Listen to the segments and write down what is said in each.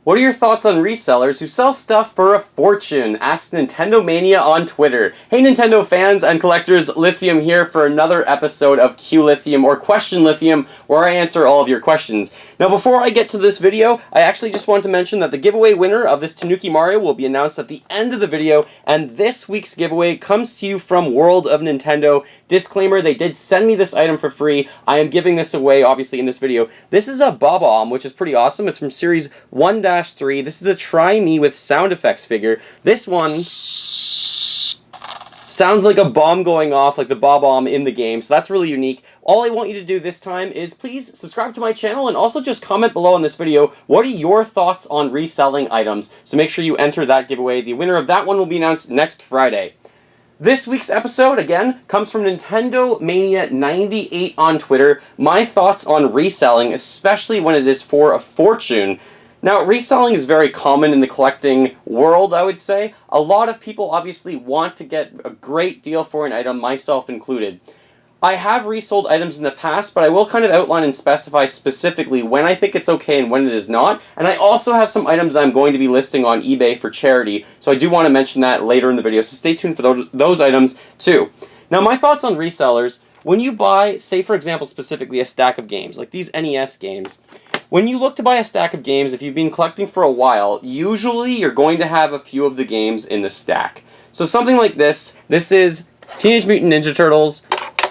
What are your thoughts on resellers who sell stuff for a fortune? Ask Nintendo Mania on Twitter. Hey Nintendo fans and collectors, Lithium here for another episode of Q Lithium or Question Lithium, where I answer all of your questions. Now before I get to this video, I actually just want to mention that the giveaway winner of this Tanuki Mario will be announced at the end of the video, and this week's giveaway comes to you from World of Nintendo. Disclaimer, they did send me this item for free. I am giving this away, obviously, in this video. This is a Bob-omb, which is pretty awesome. It's from Series 1-3. This is a Try Me with sound effects figure. This one sounds like a bomb going off, like the Bob-omb in the game, so that's really unique. All I want you to do this time is please subscribe to my channel and also just comment below on this video, what are your thoughts on reselling items? So make sure you enter that giveaway. The winner of that one will be announced next Friday. This week's episode, again, comes from Nintendo Mania 98 on Twitter. My thoughts on reselling, especially when it is for a fortune. Now, reselling is very common in the collecting world, I would say. A lot of people obviously want to get a great deal for an item, myself included. I have resold items in the past, but I will kind of outline and specify specifically when I think it's okay and when it is not. And I also have some items I'm going to be listing on eBay for charity, so I do want to mention that later in the video, so stay tuned for those items too. Now, my thoughts on resellers, when you buy, say for example specifically, a stack of games, like these NES games, when you look to buy a stack of games, if you've been collecting for a while, usually you're going to have a few of the games in the stack. So something like this is Teenage Mutant Ninja Turtles,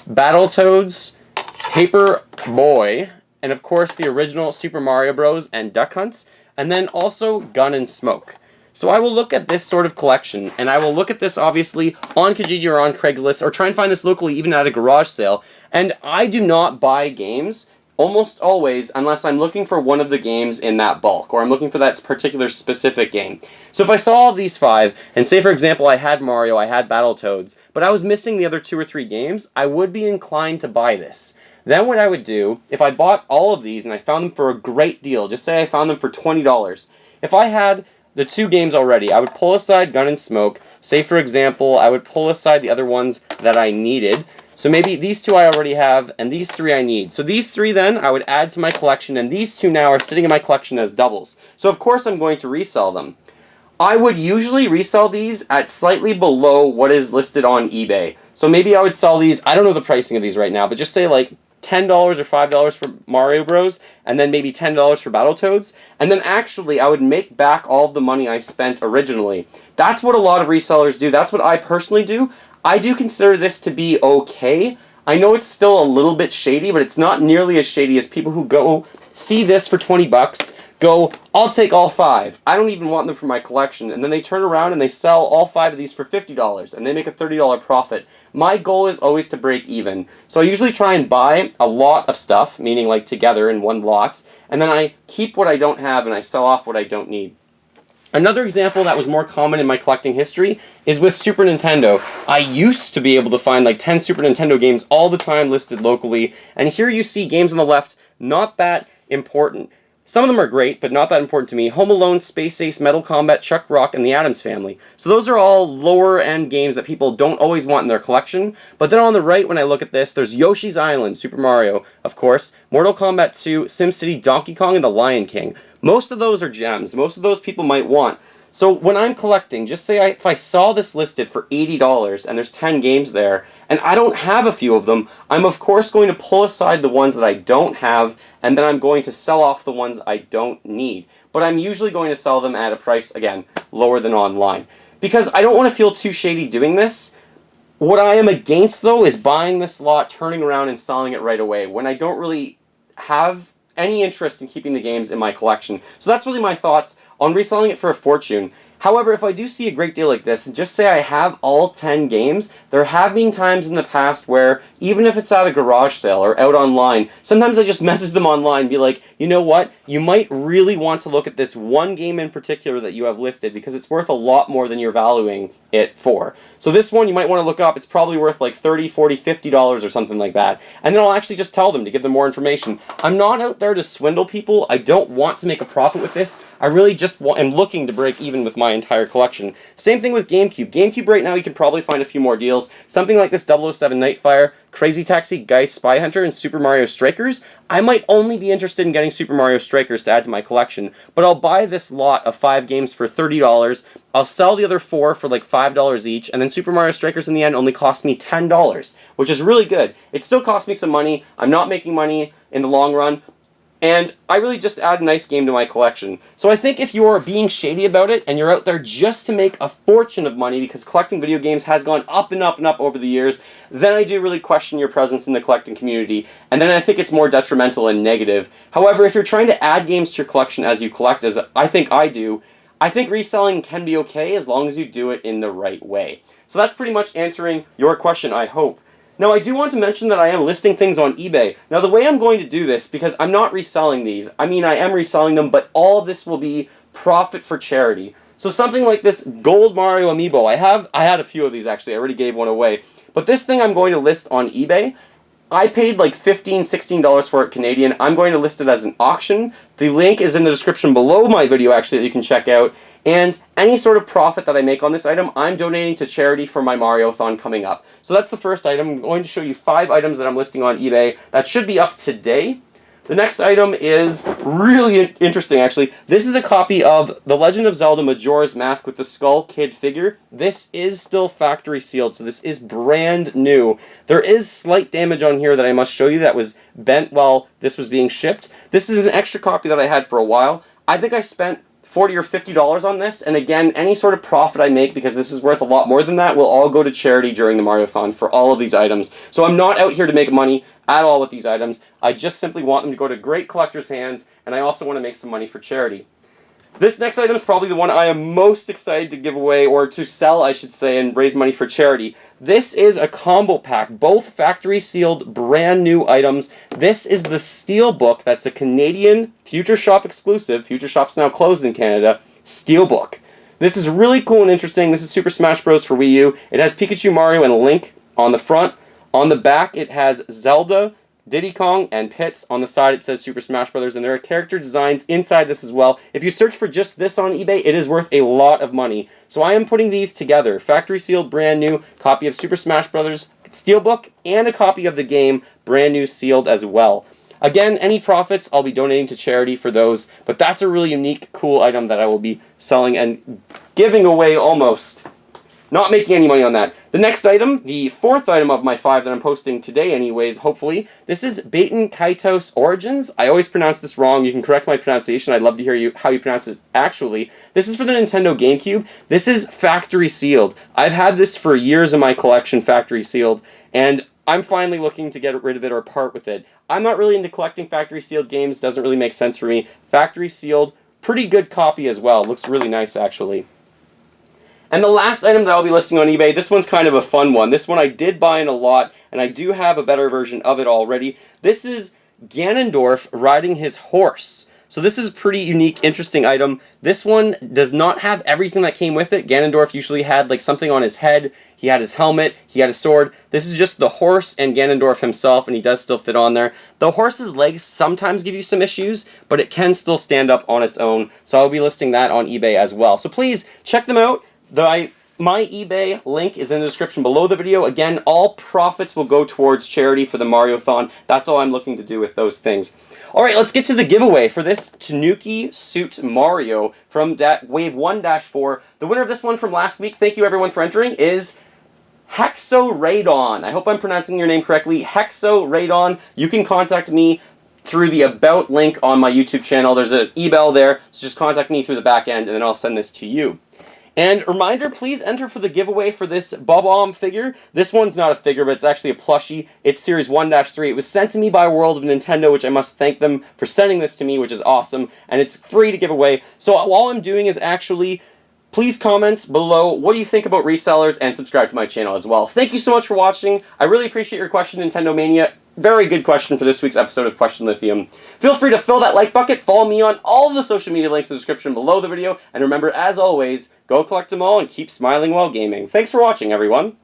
Battletoads, Paperboy, and of course the original Super Mario Bros. And Duck Hunt, and then also Gun and Smoke. So I will look at this sort of collection, and I will look at this obviously on Kijiji or on Craigslist, or try and find this locally even at a garage sale, and I do not buy games almost always unless I'm looking for one of the games in that bulk, or I'm looking for that particular specific game. So if I saw all of these 5, and say for example I had Mario, I had Battletoads, but I was missing the other 2 or 3 games, I would be inclined to buy this. Then what I would do, if I bought all of these and I found them for a great deal, just say I found them for $20, if I had the 2 games already, I would pull aside Gun and Smoke. Say for example, I would pull aside the other ones that I needed. So maybe these 2 I already have, and these 3 I need. So these 3 then I would add to my collection, and these 2 now are sitting in my collection as doubles. So of course I'm going to resell them. I would usually resell these at slightly below what is listed on eBay. So maybe I would sell these, I don't know the pricing of these right now, but just say like $10 or $5 for Mario Bros, and then maybe $10 for Battletoads, and then actually I would make back all of the money I spent originally. That's what a lot of resellers do. That's what I personally do. I do consider this to be okay. I know it's still a little bit shady, but it's not nearly as shady as people who go see this for 20 bucks, go, I'll take all 5. I don't even want them for my collection. And then they turn around and they sell all 5 of these for $50 and they make a $30 profit. My goal is always to break even. So I usually try and buy a lot of stuff, meaning like together in one lot, and then I keep what I don't have and I sell off what I don't need. Another example that was more common in my collecting history is with Super Nintendo. I used to be able to find like 10 Super Nintendo games all the time listed locally, and here you see games on the left, not that important. Some of them are great, but not that important to me. Home Alone, Space Ace, Metal Combat, Chuck Rock, and The Addams Family. So those are all lower end games that people don't always want in their collection. But then on the right, when I look at this, there's Yoshi's Island, Super Mario, of course, Mortal Kombat 2, SimCity, Donkey Kong, and The Lion King. Most of those are gems. Most of those people might want. So when I'm collecting, just say if I saw this listed for $80 and there's 10 games there, and I don't have a few of them, I'm of course going to pull aside the ones that I don't have, and then I'm going to sell off the ones I don't need. But I'm usually going to sell them at a price, again, lower than online. Because I don't want to feel too shady doing this. What I am against, though, is buying this lot, turning around, and selling it right away, when I don't really have any interest in keeping the games in my collection. So that's really my thoughts on reselling it for a fortune. However, if I do see a great deal like this, and just say I have all 10 games, there have been times in the past where, even if it's at a garage sale or out online, sometimes I just message them online and be like, you know what, you might really want to look at this one game in particular that you have listed because it's worth a lot more than you're valuing it for. So this one you might want to look up, it's probably worth like $30, $40, $50 or something like that. And then I'll actually just tell them to give them more information. I'm not out there to swindle people. I don't want to make a profit with this. I really just am looking to break even with my entire collection. Same thing with GameCube. GameCube right now you can probably find a few more deals. Something like this 007 Nightfire, Crazy Taxi, Geist Spy Hunter, and Super Mario Strikers. I might only be interested in getting Super Mario Strikers to add to my collection, but I'll buy this lot of 5 games for $30. I'll sell the other 4 for like $5 each, and then Super Mario Strikers in the end only cost me $10, which is really good. It still cost me some money. I'm not making money in the long run, and I really just add a nice game to my collection. So I think if you're being shady about it and you're out there just to make a fortune of money because collecting video games has gone up and up and up over the years, then I do really question your presence in the collecting community, and then I think it's more detrimental and negative. However, if you're trying to add games to your collection as you collect, as I think I do, I think reselling can be okay as long as you do it in the right way. So that's pretty much answering your question, I hope. Now, I do want to mention that I am listing things on eBay. Now, the way I'm going to do this, because I'm not reselling these, I mean, I am reselling them, but all of this will be profit for charity. So something like this Gold Mario Amiibo, I had a few of these actually, I already gave one away. But this thing I'm going to list on eBay, I paid like $15, $16 for it Canadian. I'm going to list it as an auction. The link is in the description below my video actually that you can check out. And any sort of profit that I make on this item, I'm donating to charity for my Mario-thon coming up. So that's the first item. I'm going to show you 5 items that I'm listing on eBay. That should be up today. The next item is really interesting, actually. This is a copy of The Legend of Zelda Majora's Mask with the Skull Kid figure. This is still factory sealed, so this is brand new. There is slight damage on here that I must show you that was bent while this was being shipped. This is an extra copy that I had for a while. I think I spent $40 or $50 on this, and again, any sort of profit I make, because this is worth a lot more than that, will all go to charity during the Mario-thon for all of these items. So I'm not out here to make money at all with these items. I just simply want them to go to great collectors' hands, and I also want to make some money for charity. This next item is probably the one I am most excited to give away, or to sell, I should say, and raise money for charity. This is a combo pack, both factory sealed, brand new items. This is the Steelbook, that's a Canadian Future Shop exclusive. Future Shop's now closed in Canada. Steelbook. This is really cool and interesting. This is Super Smash Bros. For Wii U. It has Pikachu, Mario, and Link on the front. On the back, it has Zelda, Diddy Kong, and Pitts. On the side it says Super Smash Bros. And there are character designs inside this as well. If you search for just this on eBay, it is worth a lot of money. So I am putting these together. Factory sealed, brand new, copy of Super Smash Bros. Steelbook, and a copy of the game, brand new, sealed as well. Again, any profits I'll be donating to charity for those, but that's a really unique, cool item that I will be selling and giving away almost. Not making any money on that. The next item, the 4th item of my 5 that I'm posting today anyways, hopefully, this is Baten Kaitos Origins. I always pronounce this wrong. You can correct my pronunciation. I'd love to hear how you pronounce it actually. This is for the Nintendo GameCube. This is factory sealed. I've had this for years in my collection, factory sealed, and I'm finally looking to get rid of it or part with it. I'm not really into collecting factory sealed games. Doesn't really make sense for me. Factory sealed, pretty good copy as well. Looks really nice actually. And the last item that I'll be listing on eBay, this one's kind of a fun one. This one I did buy in a lot, and I do have a better version of it already. This is Ganondorf riding his horse. So this is a pretty unique, interesting item. This one does not have everything that came with it. Ganondorf usually had like something on his head. He had his helmet. He had a sword. This is just the horse and Ganondorf himself, and he does still fit on there. The horse's legs sometimes give you some issues, but it can still stand up on its own. So I'll be listing that on eBay as well. So please check them out. My eBay link is in the description below the video. Again, all profits will go towards charity for the Mario-thon. That's all I'm looking to do with those things. Alright, let's get to the giveaway for this Tanuki Suit Mario from Wave 1-4. The winner of this one from last week, thank you everyone for entering, is Hexoradon. I hope I'm pronouncing your name correctly. Hexoradon. You can contact me through the About link on my YouTube channel. There's an email there, so just contact me through the back end, and then I'll send this to you. And reminder, please enter for the giveaway for this Bob-omb figure. This one's not a figure, but it's actually a plushie. It's Series 1-3. It was sent to me by World of Nintendo, which I must thank them for sending this to me, which is awesome. And it's free to give away. So all I'm doing is actually, please comment below what do you think about resellers, and subscribe to my channel as well. Thank you so much for watching. I really appreciate your question, Nintendo Mania. Very good question for this week's episode of Question Lithium. Feel free to fill that like bucket, follow me on all the social media links in the description below the video, and remember, as always, go collect them all and keep smiling while gaming. Thanks for watching, everyone.